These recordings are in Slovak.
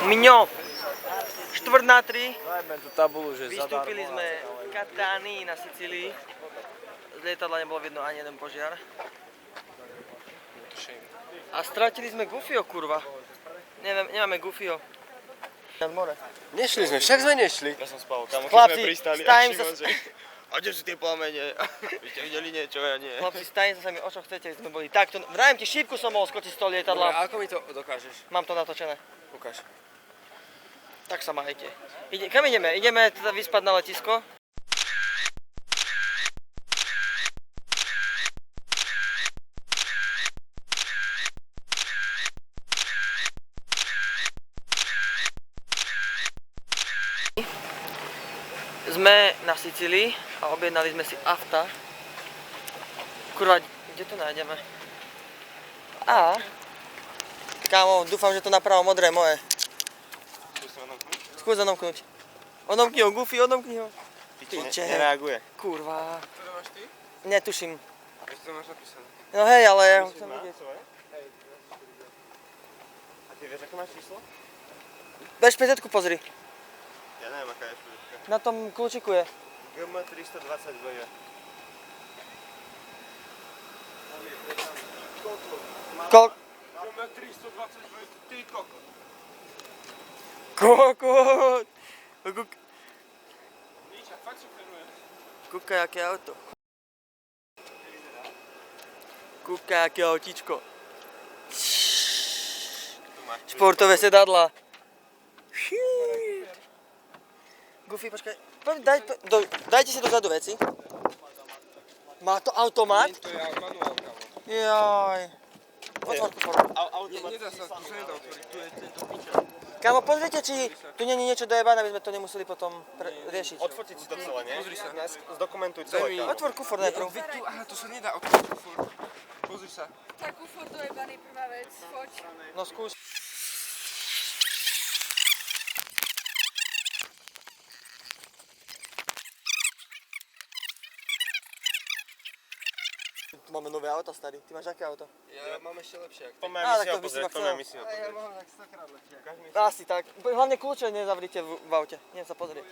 Mňo. 2:45. Dajme tú tabulu, že Vystúpili sme Catanii na Sicílii. Z lietadla nebolo vidno ani jeden požiar. A stratili sme Goofyho, kurva. Nemáme Goofyho. Nad more. Nešli sme, však sme nešli. Ja som spal, kamo, keď Chlapci, sme pristali stajím a Šimon, že... A kde sú tie plamene? Vy ste videli niečo, ja nie. Chlapci, stajím sa mi, o čo chcete, sme boli takto. Vrajem ti, šípku som mohol skočiť z toho Dobre, lietadla. ako mi to dokážeš? Mám to natočené. Ukáž. Tak sa majte. Kam ideme? Ideme teda vyspať na letisko. Sme na Sicílii a objednali sme si afta. Kurva, kde to nájdeme? A... Kámo, dúfam, že to napravo modré moje. Skús odomknúť. Odomkni ho, Goofy, odomkni ho. Piče, nereaguje. Kurva. To máš ty? Netuším. Ešte to máš napísané. No hej, ale ja ho chcem vidieť. A ty vieš, aké máš číslo? Bež PZ-ku pozri. Ja neviem, aká je špilitka. Na tom kľúčiku je. GM 320 BJ. Kol... GM 320, ty kokot. Kokot. Nič, a fakt suferuje. Kúkaj, aké auto. Kúkaj, aké autíčko. Športové sedadla. Goofy, počkaj. Dajte si dozadu veci. Má to automat? To je manuál, kámo. Jaj. Otvor kufor. Nedá sa, tu sa nedá otvoriť, tu je tento piča. Kámo, pozrite, či tu nie je niečo dojebané, aby sme to nemuseli potom riešiť. Odfotiť si to celé, nie? Pozri sa. Zdokumentuj celé, kámo. Otvor kufor najprv. Veď tu, aha, tu sa nedá otvoriť kufor. Pozri sa. Tak kufor dojebaný, prvá vec, poď. No skús. Tu máme nové auta, starý. Ty máš aké auto? Ja mám ešte lepšie, ak ty. Poďme Á, mi tak si ho to by si pozrieť, ma poďme chcel. mi si ho Ja pozrieť. mám tak 100-krát lepšie. Asi tak. Hlavne kľúče nezavrite v aute. Idem sa pozrieť.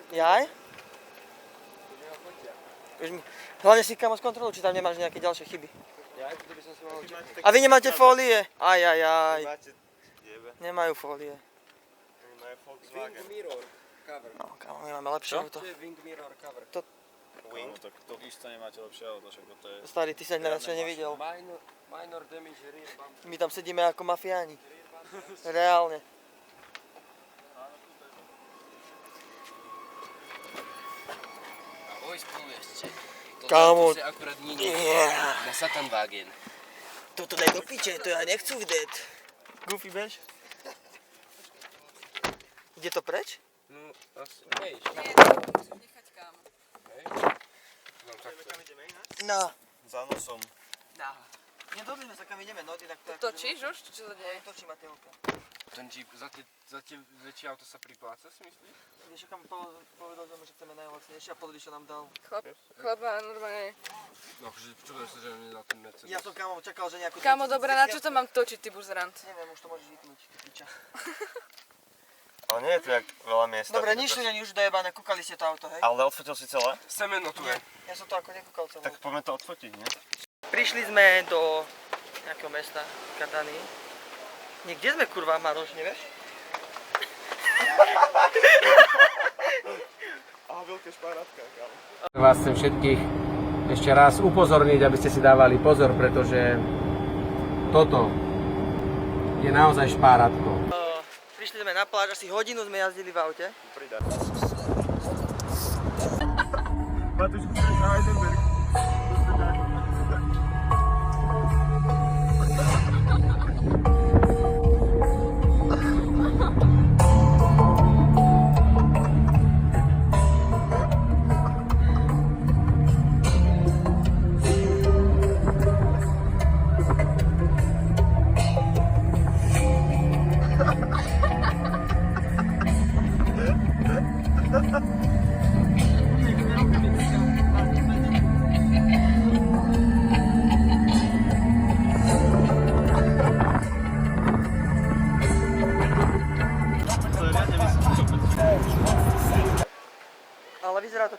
Jaj? Hlavne si kamo skontroluj, či tam nemáš nejaké ďalšie chyby. Ja, tu by som si mohol čakať. A vy nemáte fólie? Aj. Máte jebe, Nemajú fólie. oni majú Volkswagen. Wing mirror cover. No, kamo, my máme lepšie auto. To je wing mirror cover. Wing. Tak to isto nemáte lepšie auto, však to je... Starý, ty sa neraz čo nevidel. Minor damage rear bumper. My tam sedíme ako mafiáni. Reálne. Ahoj spolu ešte. Kámo. To sa akurát nie Yeah. na Satanwagen. Toto daj do piče, to ja nechcú vidieť. Goofy, bež. Ide to preč? No, asi, hej, Nie, to musíš nechať kam. mám takto. No. Za nosom. Nedobre sme sa kam ideme, no ty tak to... Točíš už? Čo sa deje? Točí Matejovka. Ten Jeep, za tie väčšie auto sa pripláca, si myslíš? Vieš, kam povedal sme, že chceme najlacnejšie a pozri, čo nám dal. Chlapa, normálne. No, akože čudujem sa, že mi nedal ten Mercedes. Ja som kámo čakal, že nejakú... Kámo, dobré, na čo to mám točiť, ty buzerant? Neviem, už to môžeš vypnúť, ty piča. Ale nie je tu jak veľa miesta. Dobre, nič tu není už dojebané, kúkali ste to auto, hej? Ale odfotil si celé? Semeno tu je. Ja som to ako nekúkal celé. Tak poďme to odfotiť, nie? Prišli sme do nejakého mesta, Catanii. Kde sme, kurva, Maroš, nevieš? A veľké šparátka, kámo. Vás chcem všetkých ešte raz upozorniť, aby ste si dávali pozor, pretože toto je naozaj špárátko. Prišli sme na pláž, asi hodinu sme jazdili v aute. Matúšku, Heidelberg.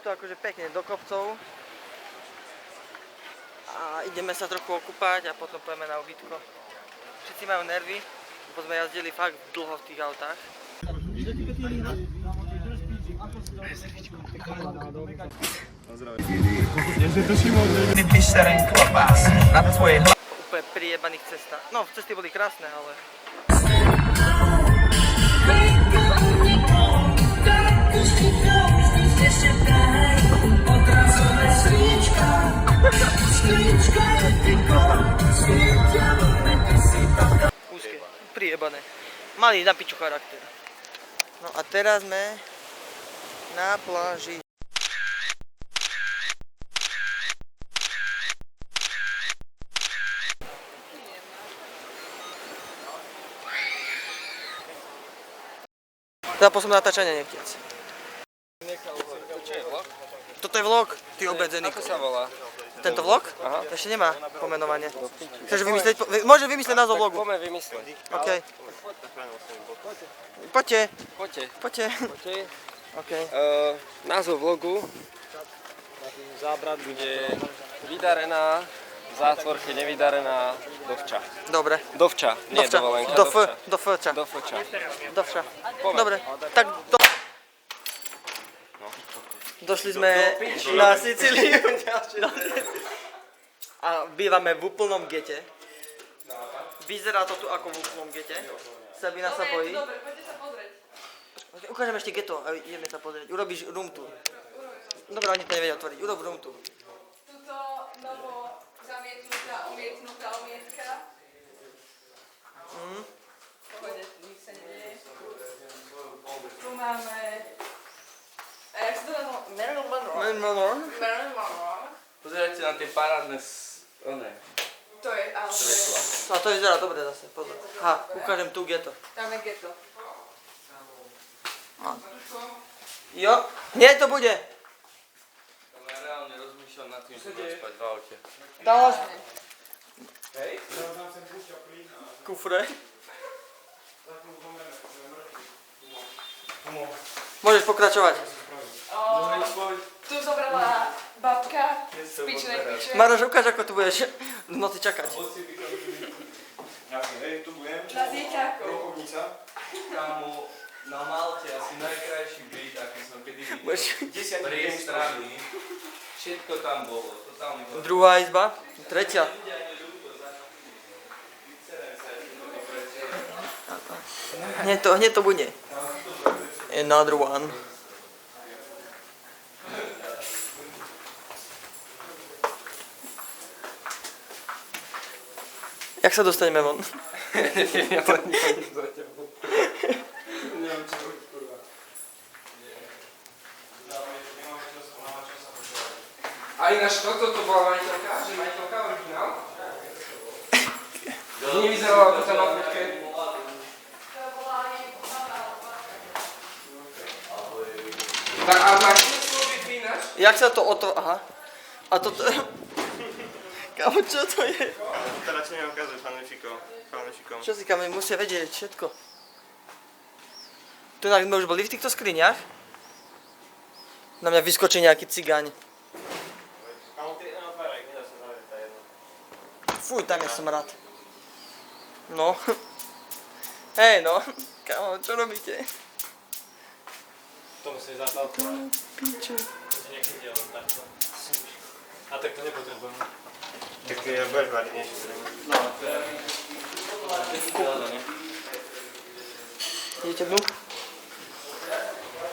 to akože pekne do kopcov. A ideme sa trochu okúpať a potom pôjdeme na ubytko. Všetci majú nervy, lebo sme jazdili fakt dlho v tých autách. Úplne priebaných cestách. No, cesty boli krásne, ale... Úzke, priebané. Mali na piču charakter. No a teraz sme na pláži. Zapol som natáčanie nechtiac. Toto je vlog, ty obedzený. Ako sa volá? Tento vlog? Aha. Ešte nemá pomenovanie. Chceš vymyslieť, môže vymyslieť názov vlogu. Poďme vymysleť. OK. Poďte. Poďte. Poďte. Poďte. OK. Názov vlogu Zábrat bude vydarená, v zátvorke nevydarená dovča. Dobre. Dovča, nie Dovča. dovolenka, dovča. Dovča. Dovča. Dovča. Poďme. Dobre. Tak došli sme na Sicíliu. A bývame v úplnom gete. Vyzerá to tu ako v úplnom gete. Sabina sa bojí. Dobre, poďte sa pozrieť. Ukážem ešte geto a ideme sa pozrieť. Urobíš room tour. Dobre, oni to nevedia otvoriť. Urob room tour. Tuto novo zamietnutá, umietnutá umietka. Pohode, nič sa nedieje. Tu máme... A jak sa to nazvalo? Marilyn Monroe. Marilyn Monroe. Pozerajte na tie parádne To je, ale to je... A to vyzerá dobre zase, pozor. Ukážem tu geto. Tam je ghetto. Jo, nie to bude. Ja reálne rozmýšľam nad tým, že budem spať v aute. Dáš kufre. Môžeš pokračovať. Tu zobrala babka z pičnej piče. Maroš, ukáž, ako tu budeš v noci čakať. Hej, tu budem. Na dieťaku. Rokovnica. Kámo, na Malte asi najkrajší byt, aký som kedy videl. Budeš- Priestranný. Všetko tam bolo. Totálny bol. Druhá izba, tretia. Hneď to bude. Another one. Jak sa dostaneme von? A ináč toto to bola majiteľka, že majiteľka originál? Nevyzerala ako tá na fotke. Tak a máš slúbiť ináč? Jak sa to Aha. A toto... Kámo, čo to je? To radšej neukazuj fanúšikom. Čo si kam musia vedieť všetko. Tu sme už boli v týchto skriniach. Na mňa vyskočí nejaký cigáň. Kámo, ty neotváraj, nedá sa zavrieť tá jedna. Fuj, tam ja som rád. No. Hej no. Kámo, čo robíte? To musíš zatalkovať. Piče. To ti nechytie len takto. A tak to nepotrebujem. Tak ty budeš variť niečo. Idete dnu?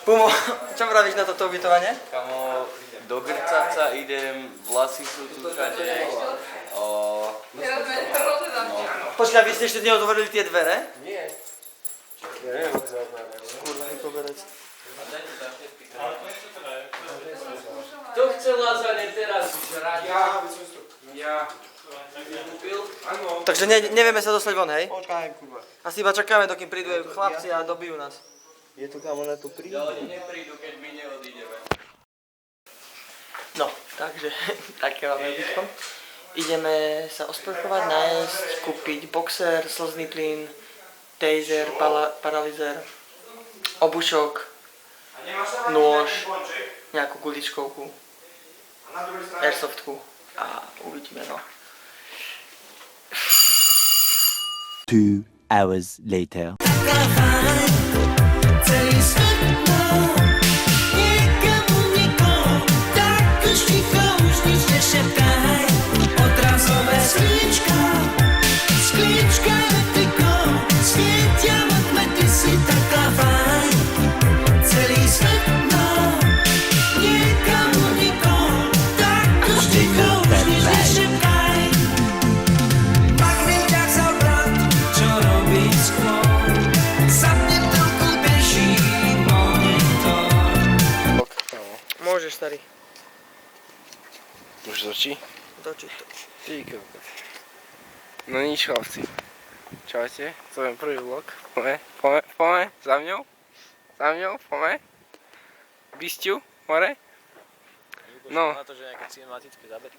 Pumo, čo vravíš na toto ubytovanie? Kamo, do Grcaca idem, vlasy sú tu všade. Teraz sme rozhľadám. Počkaj, vy ste ešte neotvorili tie dvere? Nie. Ja neviem, ako sa otvára. Kurva, koberec. To chcel Lazane teraz žrať. Ja. Áno. Takže nevieme sa dostať von, hej? Počkaj, kurva. Asi iba čakáme, dokým prídu chlapci a dobijú nás. Je tu kámo na to prídu. Oni neprídu, keď my neodídeme. No, takže také máme ubytko. Ideme sa osprchovať, nájsť, kúpiť boxer, slzný plyn, taser, paralizér, obušok, nôž. nejakú kuličkovku, airsoftku a uvidíme, no. 2 hours later. Celý svet nikomu nikomu, tak už ticho, už nič nešepkaj. Odrazové sklíčka elektrikou, svietia vodme, ty si taká fajn. Celý svet nikomu nikomu, tak už ticho, už nič nešepkaj. Magneťák vzal brat, čo robiť skôr, zapne trochu beží monitor. Môžeš, starý. Už točí? Točiť to. Ty kokos. No nič, chlapci. Čaute, to je prvý vlog. Poďme, za mňou, poďme. Bysťu, more. No. Na to, že nejaké cinematické zábery.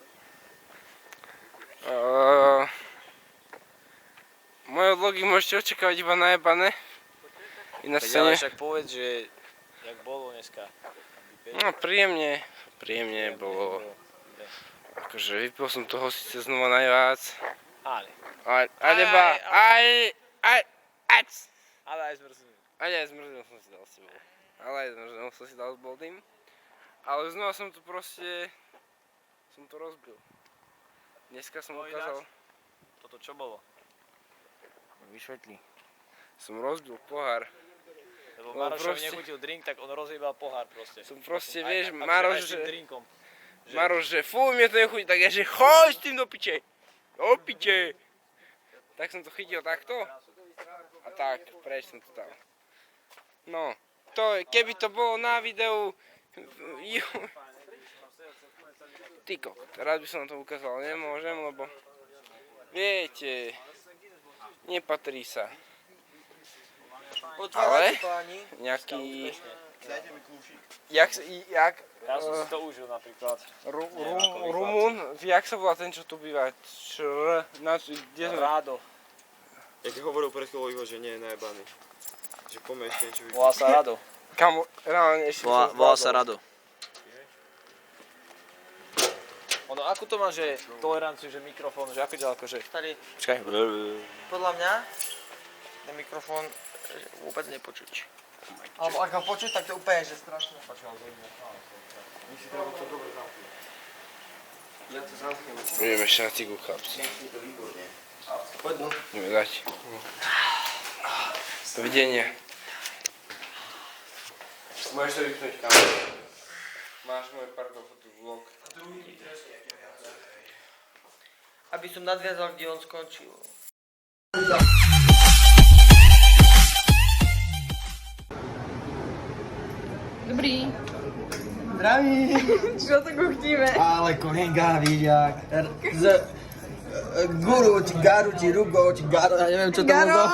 Moje vlogy môžete očakávať iba najebané. Ináč sa ne... však povedz, že jak bolo dneska. No príjemne bolo. Akože vypil som toho síce znova najviac. Ale aj zmrzný. aj zmrznul som si dal s tebou. S Boldym. Ale znova som to proste... som to rozbil. Dneska som ukázal... Toto čo bolo? Vyšvetli. Som rozbil pohár. Lebo No, Marošovi proste- nechutil drink, tak on rozjebal pohár proste. Som proste, Aj- vieš, akože Maroš, aj s tým že... drinkom. Maroš, že fuj, mne to nechutí, tak ja, že choď s tým do piče. Do piče. Tak som to chytil takto. A tak, preč som to dal. No, to, keby to bolo na videu... Ty kokot, rád by som to ukázal, nemôžem, lebo... Viete, nepatrí sa. Otvárajte, páni. Nejaký... Dajte mi kľúčik. Jak... Ja som si to užil napríklad. Rumún, jak sa volá ten, čo tu býva? Kde sme? Rádo. Jak hovoril pred chvíľou Ivo, že nie je najebaný. Že poďme ešte niečo vypúšť. Volá sa Rado. Kamo, reálne ešte som Volá zvládol. sa Rado. Ono, akú to má, že toleranciu, že mikrofón, že ako ďaleko, že... Starý, Počkaj. podľa mňa ten mikrofón vôbec nepočuť. Alebo ak ho počuť, tak to úplne, že strašne. Ideme ešte na cigu, chlapci. Ideme dať. Dovidenia. Môžeš to vypnúť kameru. Máš môj pardon vlog. Aby som nadviazal, kde on skončil. Dobrý. Zdraví! Čo tak uchtíme? Ale kohenga, vidiak. Guru, či garu, či rugo, či garo, ja neviem čo to bolo.